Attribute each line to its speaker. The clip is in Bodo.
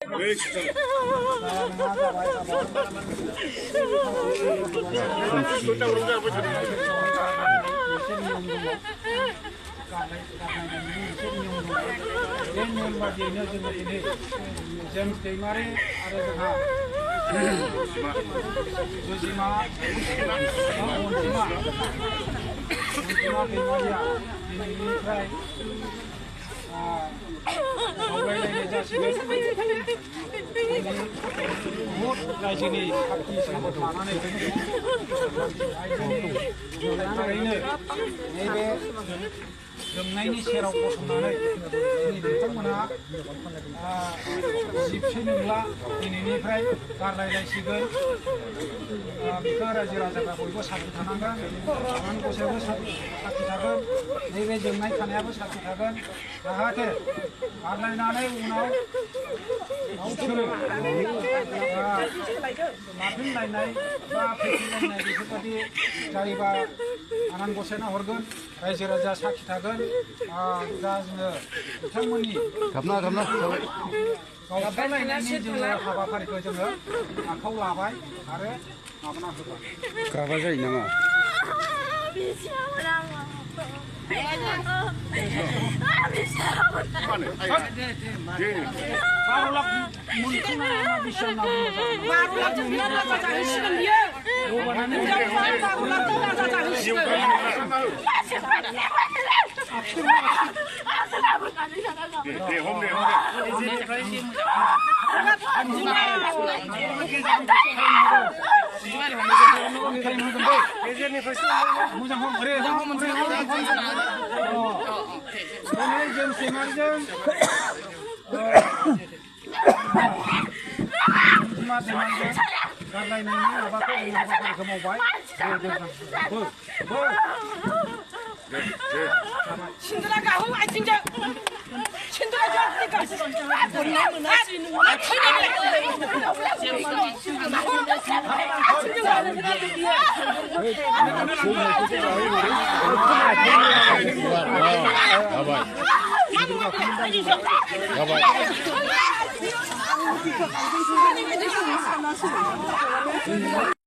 Speaker 1: 왜 진짜?
Speaker 2: रायज्लायनाय जासिगोन बहुद रायजोनि पार्टि सापर्ट लानानै रायजोनि नैबे जोंनायनि सेराव गसंनानै दिनै बिथांमोनहा जिबसै नंला दिनैनिफ्राय गारलायलायसिगोन बिखौ रायजो राजाफ्रा बयबो साखि थानांगोन आनान गसाइयाबो साखि थागोन नैबे जोंनाय थानायाबो साखि थागोन जाहाथे गारलायनानै उनाव गावसोरो लाफिनलायनाय बा फैफिनलायनाय बेफोरबायदि जायोबा आनान गसाइना हरगोन रायजो राजा साखि थागोन दा जोङो बिथांमोननि गावस्रालायनायनि जोङो हाबाफारिखौ जोङो आखायाव लाबाय आरो माबाना होबाय
Speaker 3: गाबा जायो नामा गारलायनायनि माबाखौ हाबाफारिखौ मावबाय
Speaker 4: 신들아 가호 아침자 신들아 저니까 본나 문화지 누나